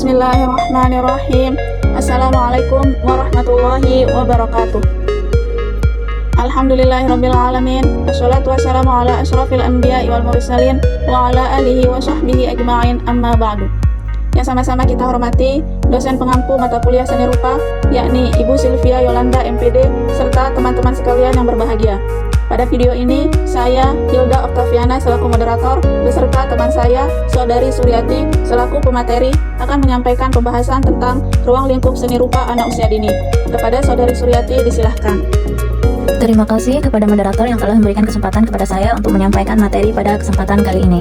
Bismillahirrahmanirrahim. Assalamualaikum warahmatullahi wabarakatuh. Alhamdulillahirrabbilalamin. Wassalatu wassalamu ala ashrafil anbiya wal mursalin wa ala alihi wa sahbihi ajma'in, amma ba'du. Yang sama-sama kita hormati dosen pengampu mata kuliah seni rupa, yakni Ibu Sylvia Yolanda MPD, serta teman-teman sekalian yang berbahagia. Pada video ini, saya Hilda Octaviana selaku moderator beserta teman saya, Saudari Suryati selaku pemateri akan menyampaikan pembahasan tentang ruang lingkup seni rupa anak usia dini. Kepada Saudari Suryati disilahkan. Terima kasih kepada moderator yang telah memberikan kesempatan kepada saya untuk menyampaikan materi pada kesempatan kali ini.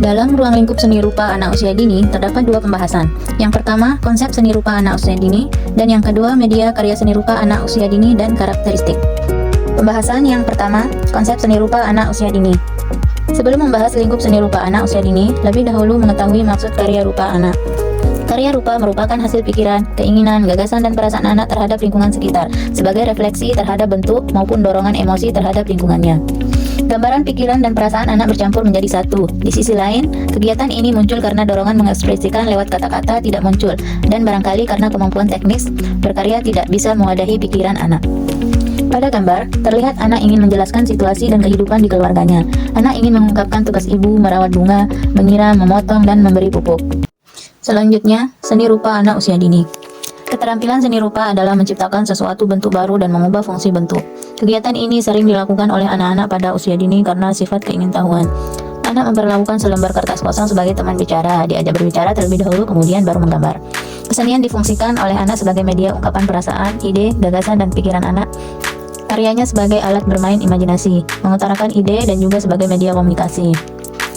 Dalam ruang lingkup seni rupa anak usia dini terdapat dua pembahasan. Yang pertama, konsep seni rupa anak usia dini, dan yang kedua, media karya seni rupa anak usia dini dan karakteristik. Pembahasan yang pertama, konsep seni rupa anak usia dini. Sebelum membahas lingkup seni rupa anak usia dini, lebih dahulu mengetahui maksud karya rupa anak. Karya rupa merupakan hasil pikiran, keinginan, gagasan, dan perasaan anak terhadap lingkungan sekitar, sebagai refleksi terhadap bentuk maupun dorongan emosi terhadap lingkungannya. Gambaran pikiran dan perasaan anak bercampur menjadi satu. Di sisi lain, kegiatan ini muncul karena dorongan mengekspresikan lewat kata-kata tidak muncul, dan barangkali karena kemampuan teknis berkarya tidak bisa mewadahi pikiran anak. Pada gambar, terlihat anak ingin menjelaskan situasi dan kehidupan di keluarganya. Anak ingin mengungkapkan tugas ibu merawat bunga, menyiram, memotong, dan memberi pupuk. Selanjutnya, seni rupa anak usia dini. Keterampilan seni rupa adalah menciptakan sesuatu bentuk baru dan mengubah fungsi bentuk. Kegiatan ini sering dilakukan oleh anak-anak pada usia dini karena sifat keingintahuan. Anak memperlakukan selembar kertas kosong sebagai teman bicara, diajak berbicara terlebih dahulu kemudian baru menggambar. Kesenian difungsikan oleh anak sebagai media ungkapan perasaan, ide, gagasan, dan pikiran anak. Karyanya sebagai alat bermain imajinasi, mengutarakan ide, dan juga sebagai media komunikasi.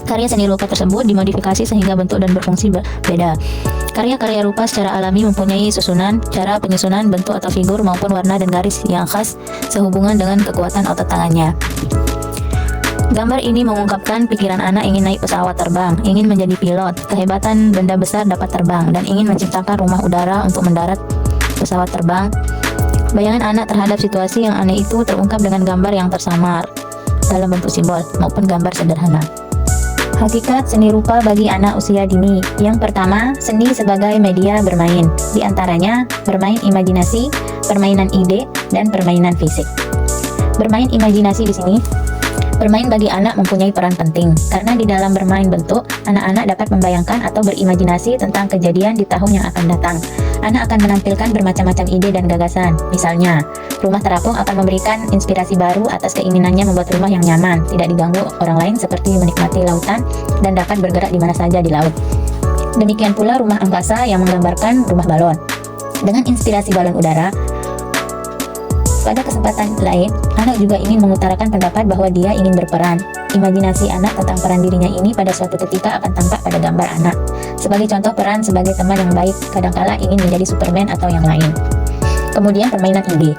Karya seni rupa tersebut dimodifikasi sehingga bentuk dan berfungsi berbeda. Karya-karya rupa secara alami mempunyai susunan, cara penyusunan bentuk atau figur maupun warna dan garis yang khas sehubungan dengan kekuatan otot tangannya. Gambar ini mengungkapkan pikiran anak ingin naik pesawat terbang, ingin menjadi pilot, kehebatan benda besar dapat terbang, dan ingin menciptakan rumah udara untuk mendarat pesawat terbang. Bayangan anak terhadap situasi yang aneh itu terungkap dengan gambar yang tersamar dalam bentuk simbol maupun gambar sederhana. Hakikat seni rupa bagi anak usia dini. Yang pertama, seni sebagai media bermain. Di antaranya, bermain imajinasi, permainan ide, dan permainan fisik. Bermain imajinasi di sini, bermain bagi anak mempunyai peran penting, karena di dalam bermain bentuk, anak-anak dapat membayangkan atau berimajinasi tentang kejadian di tahun yang akan datang. Anak akan menampilkan bermacam-macam ide dan gagasan. Misalnya, rumah terapung akan memberikan inspirasi baru atas keinginannya membuat rumah yang nyaman, tidak diganggu orang lain seperti menikmati lautan, dan dapat bergerak di mana saja di laut. Demikian pula rumah angkasa yang menggambarkan rumah balon. Dengan inspirasi balon udara, pada kesempatan lain, anak juga ingin mengutarakan pendapat bahwa dia ingin berperan. Imajinasi anak tentang peran dirinya ini pada suatu ketika akan tampak pada gambar anak. Sebagai contoh, peran sebagai teman yang baik, kadangkala ingin menjadi Superman atau yang lain. Kemudian permainan ide.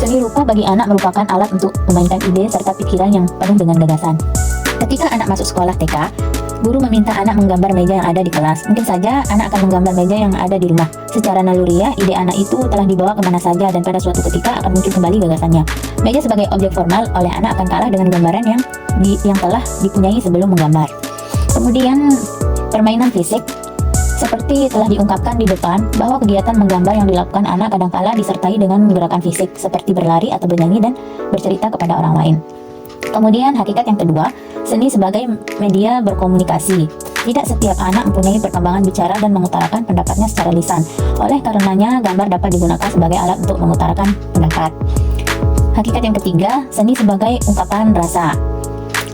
Seni rupa bagi anak merupakan alat untuk memainkan ide serta pikiran yang penuh dengan gagasan. Ketika anak masuk sekolah TK, guru meminta anak menggambar meja yang ada di kelas. Mungkin saja anak akan menggambar meja yang ada di rumah. Secara naluriah, ide anak itu telah dibawa kemana saja dan pada suatu ketika akan muncul kembali gagasannya. Meja sebagai objek formal oleh anak akan kalah dengan gambaran yang telah dipunyai sebelum menggambar. Kemudian permainan fisik. Seperti telah diungkapkan di depan, bahwa kegiatan menggambar yang dilakukan anak kadangkala disertai dengan gerakan fisik, seperti berlari atau bernyanyi dan bercerita kepada orang lain. Kemudian hakikat yang kedua, seni sebagai media berkomunikasi. Tidak setiap anak mempunyai perkembangan bicara dan mengutarakan pendapatnya secara lisan. Oleh karenanya, gambar dapat digunakan sebagai alat untuk mengutarakan pendapat. Hakikat yang ketiga, seni sebagai ungkapan rasa.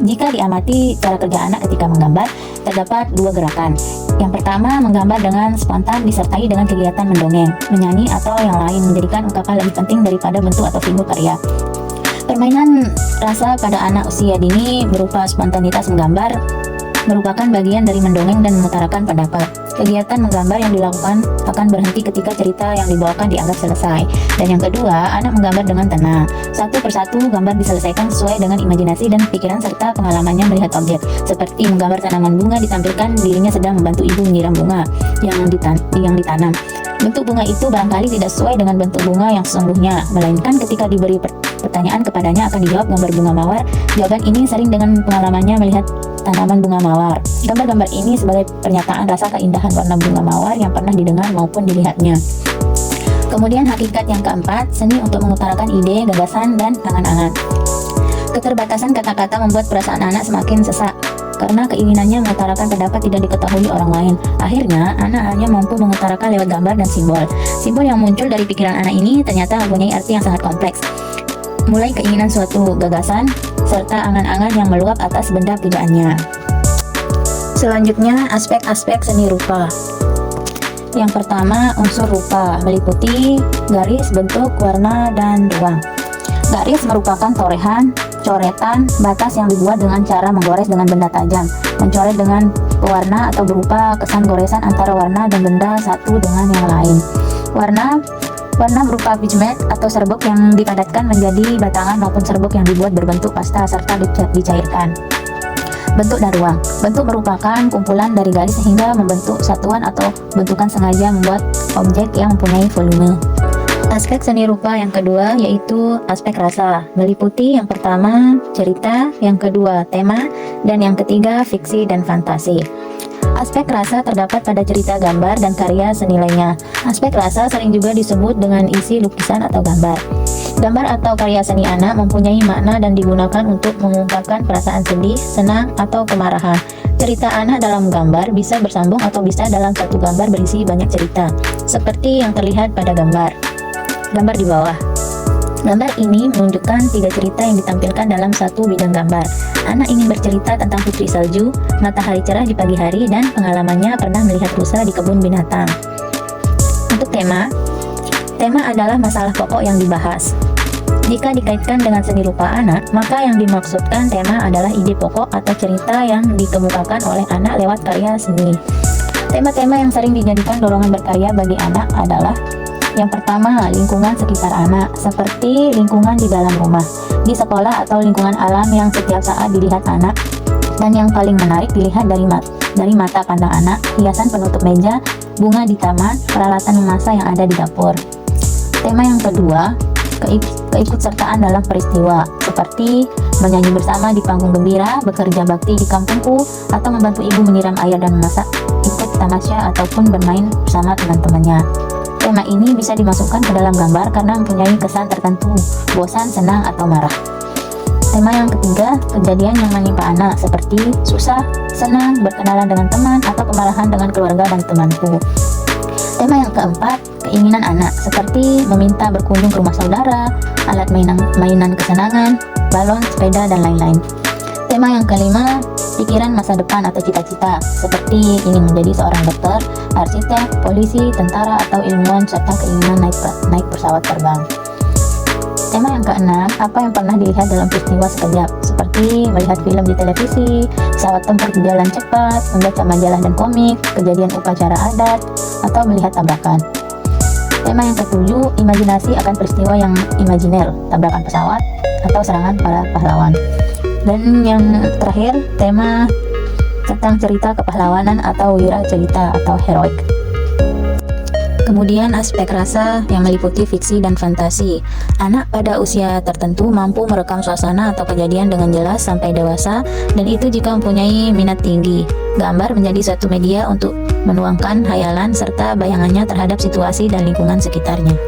Jika diamati cara kerja anak ketika menggambar, terdapat dua gerakan. Yang pertama, menggambar dengan spontan disertai dengan kegiatan mendongeng, menyanyi, atau yang lain, menjadikan ungkapan lebih penting daripada bentuk atau figur karya. Permainan rasa pada anak usia dini berupa spontanitas menggambar merupakan bagian dari mendongeng dan mengutarakan pendapat. Kegiatan menggambar yang dilakukan akan berhenti ketika cerita yang dibawakan dianggap selesai. Dan yang kedua, anak menggambar dengan tenang. Satu persatu gambar diselesaikan sesuai dengan imajinasi dan pikiran serta pengalamannya melihat objek. Seperti menggambar tanaman bunga, ditampilkan dirinya sedang membantu ibu menyiram bunga yang ditanam. Bentuk bunga itu barangkali tidak sesuai dengan bentuk bunga yang sesungguhnya, melainkan ketika diberi pertanyaan kepadanya akan dijawab gambar bunga mawar. Jawaban ini sering dengan pengalamannya melihat tanaman bunga mawar. Gambar-gambar ini sebagai pernyataan rasa keindahan warna bunga mawar yang pernah didengar maupun dilihatnya. Kemudian hakikat yang keempat, seni untuk mengutarakan ide, gagasan, dan angan-angan. Keterbatasan kata-kata membuat perasaan anak semakin sesak karena keinginannya mengutarakan pendapat tidak diketahui orang lain. Akhirnya, anak hanya mampu mengutarakan lewat gambar dan simbol. Simbol yang muncul dari pikiran anak ini ternyata mempunyai arti yang sangat kompleks. Mulai keinginan suatu gagasan, serta angan-angan yang meluap atas benda pujaannya. Selanjutnya, aspek-aspek seni rupa. Yang pertama, unsur rupa, meliputi garis, bentuk, warna, dan ruang. Garis merupakan torehan, coretan, batas yang dibuat dengan cara menggores dengan benda tajam, mencoret dengan pewarna atau berupa kesan goresan antara warna dan benda satu dengan yang lain. Warna berupa pigment atau serbuk yang dipadatkan menjadi batangan maupun serbuk yang dibuat berbentuk pasta serta dicairkan. Bentuk dan ruang. Bentuk merupakan kumpulan dari garis sehingga membentuk satuan atau bentukan sengaja membuat objek yang mempunyai volume. Aspek seni rupa yang kedua yaitu aspek rasa, meliputi yang pertama cerita, yang kedua tema, dan yang ketiga fiksi dan fantasi. Aspek rasa terdapat pada cerita, gambar, dan karya seni lainnya. Aspek rasa sering juga disebut dengan isi lukisan atau gambar. Gambar atau karya seni anak mempunyai makna dan digunakan untuk mengungkapkan perasaan sedih, senang, atau kemarahan. Cerita anak dalam gambar bisa bersambung atau bisa dalam satu gambar berisi banyak cerita, seperti yang terlihat pada gambar di bawah. Gambar ini menunjukkan 3 cerita yang ditampilkan dalam satu bidang gambar. Anak ingin bercerita tentang putri salju, matahari cerah di pagi hari, dan pengalamannya pernah melihat rusa di kebun binatang. Untuk tema adalah masalah pokok yang dibahas. Jika dikaitkan dengan seni rupa anak, maka yang dimaksudkan tema adalah ide pokok atau cerita yang dikemukakan oleh anak lewat karya seni. Tema-tema yang sering dijadikan dorongan berkarya bagi anak adalah: yang pertama, lingkungan sekitar anak, seperti lingkungan di dalam rumah, di sekolah, atau lingkungan alam yang setiap saat dilihat anak. Dan yang paling menarik dilihat dari mata pandang anak, hiasan penutup meja, bunga di taman, peralatan memasak yang ada di dapur. Tema yang kedua, keikutsertaan dalam peristiwa, seperti menyanyi bersama di panggung gembira, bekerja bakti di kampungku, atau membantu ibu menyiram air dan memasak, ikut tamasya, ataupun bermain bersama teman-temannya. Tema ini bisa dimasukkan ke dalam gambar karena mempunyai kesan tertentu, bosan, senang, atau marah. Tema yang ketiga, kejadian yang menimpa anak, seperti susah, senang, berkenalan dengan teman, atau kemarahan dengan keluarga dan temanku. Tema yang keempat, keinginan anak, seperti meminta berkunjung ke rumah saudara, alat mainan kesenangan, balon, sepeda, dan lain-lain. Tema yang kelima, pikiran masa depan atau cita-cita, seperti ingin menjadi seorang dokter, arsitek, polisi, tentara, atau ilmuwan, serta keinginan naik pesawat terbang. Tema yang keenam, apa yang pernah dilihat dalam peristiwa sekejap, seperti melihat film di televisi, pesawat tempur berjalan cepat, membaca majalah dan komik, kejadian upacara adat, atau melihat tabrakan. Tema yang ketujuh, imajinasi akan peristiwa yang imajiner, tabrakan pesawat, atau serangan para pahlawan. Dan yang terakhir, tema tentang cerita kepahlawanan atau wira cerita atau heroik. Kemudian aspek rasa yang meliputi fiksi dan fantasi. Anak pada usia tertentu mampu merekam suasana atau kejadian dengan jelas sampai dewasa, dan itu jika mempunyai minat tinggi. Gambar menjadi satu media untuk menuangkan hayalan serta bayangannya terhadap situasi dan lingkungan sekitarnya.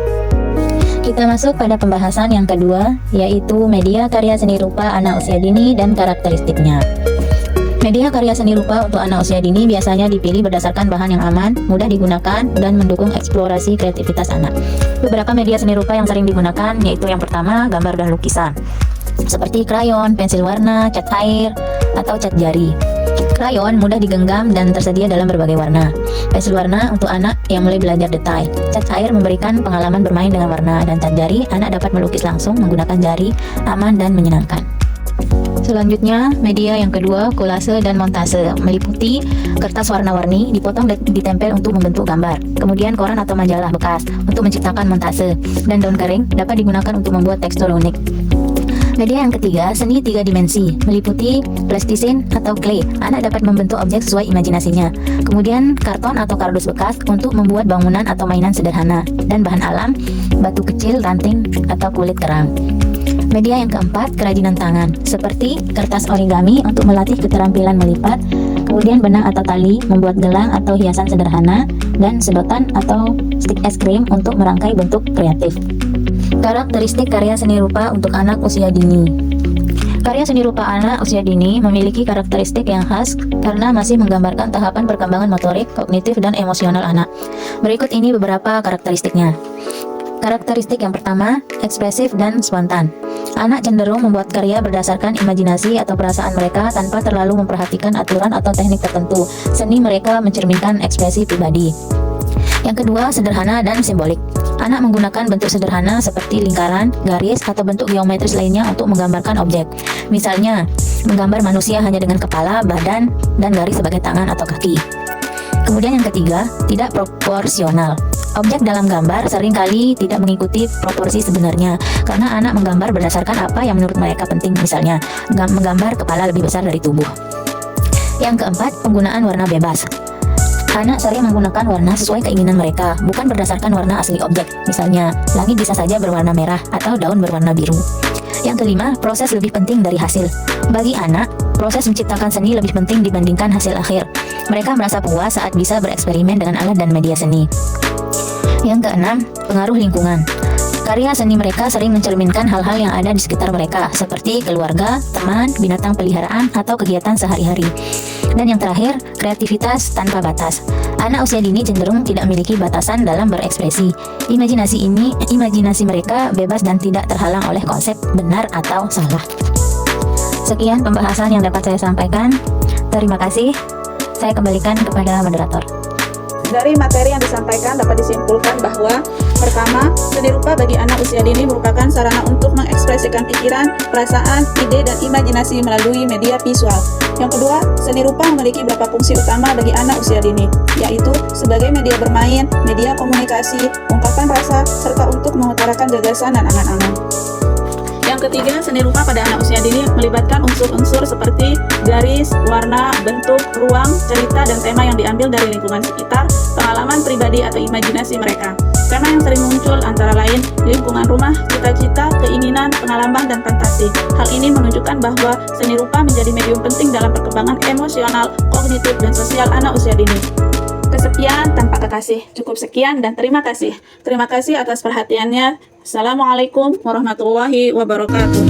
Kita masuk pada pembahasan yang kedua, yaitu media karya seni rupa anak usia dini dan karakteristiknya. Media karya seni rupa untuk anak usia dini biasanya dipilih berdasarkan bahan yang aman, mudah digunakan, dan mendukung eksplorasi kreativitas anak. Beberapa media seni rupa yang sering digunakan yaitu yang pertama, gambar dan lukisan, seperti krayon, pensil warna, cat air, atau cat jari. Krayon mudah digenggam dan tersedia dalam berbagai warna. Pensil warna untuk anak yang mulai belajar detail. Cat air memberikan pengalaman bermain dengan warna, dan cat jari anak dapat melukis langsung menggunakan jari, aman dan menyenangkan. Selanjutnya, media yang kedua, kolase dan montase, meliputi kertas warna-warni dipotong dan ditempel untuk membentuk gambar. Kemudian koran atau majalah bekas untuk menciptakan montase, dan daun kering dapat digunakan untuk membuat tekstur unik. Media yang ketiga, seni 3 dimensi, meliputi plastisine atau clay. Anak dapat membentuk objek sesuai imajinasinya. Kemudian karton atau kardus bekas untuk membuat bangunan atau mainan sederhana. Dan bahan alam, batu kecil, ranting, atau kulit kerang. Media yang keempat, kerajinan tangan, seperti kertas origami untuk melatih keterampilan melipat, kemudian benang atau tali, membuat gelang atau hiasan sederhana, dan sedotan atau stik es krim untuk merangkai bentuk kreatif. Karakteristik karya seni rupa untuk anak usia dini. Karya seni rupa anak usia dini memiliki karakteristik yang khas karena masih menggambarkan tahapan perkembangan motorik, kognitif, dan emosional anak. Berikut ini beberapa karakteristiknya. Karakteristik yang pertama, ekspresif dan spontan. Anak cenderung membuat karya berdasarkan imajinasi atau perasaan mereka tanpa terlalu memperhatikan aturan atau teknik tertentu. Seni mereka mencerminkan ekspresi pribadi. Yang kedua, sederhana dan simbolik. Anak menggunakan bentuk sederhana seperti lingkaran, garis, atau bentuk geometris lainnya untuk menggambarkan objek. Misalnya, menggambar manusia hanya dengan kepala, badan, dan garis sebagai tangan atau kaki. Kemudian yang ketiga, tidak proporsional. Objek dalam gambar seringkali tidak mengikuti proporsi sebenarnya, karena anak menggambar berdasarkan apa yang menurut mereka penting, misalnya menggambar kepala lebih besar dari tubuh. Yang keempat, penggunaan warna bebas. Anak sering menggunakan warna sesuai keinginan mereka, bukan berdasarkan warna asli objek. Misalnya, langit bisa saja berwarna merah atau daun berwarna biru. Yang kelima, proses lebih penting dari hasil. Bagi anak, proses menciptakan seni lebih penting dibandingkan hasil akhir. Mereka merasa puas saat bisa bereksperimen dengan alat dan media seni. Yang keenam, pengaruh lingkungan. Karya seni mereka sering mencerminkan hal-hal yang ada di sekitar mereka, seperti keluarga, teman, binatang peliharaan, atau kegiatan sehari-hari. Dan yang terakhir, kreativitas tanpa batas. Anak usia dini cenderung tidak memiliki batasan dalam berekspresi. Imajinasi mereka bebas dan tidak terhalang oleh konsep benar atau salah. Sekian pembahasan yang dapat saya sampaikan. Terima kasih. Saya kembalikan kepada moderator. Dari materi yang disampaikan dapat disimpulkan bahwa pertama, seni rupa bagi anak usia dini merupakan sarana untuk mengekspresikan pikiran, perasaan, ide, dan imajinasi melalui media visual. Yang kedua, seni rupa memiliki beberapa fungsi utama bagi anak usia dini, yaitu sebagai media bermain, media komunikasi, ungkapan rasa, serta untuk mengutarakan gagasan dan angan-angan. Yang ketiga, seni rupa pada anak usia dini melibatkan unsur-unsur seperti garis, warna, bentuk, ruang, cerita, dan tema yang diambil dari lingkungan sekitar, pengalaman pribadi atau imajinasi mereka. Tema yang sering muncul antara lain lingkungan rumah, cita-cita, keinginan, pengalaman, dan fantasi. Hal ini menunjukkan bahwa seni rupa menjadi medium penting dalam perkembangan emosional, kognitif, dan sosial anak usia dini. Kesepian tanpa kekasih. Cukup sekian dan terima kasih. Terima kasih atas perhatiannya. Assalamualaikum warahmatullahi wabarakatuh.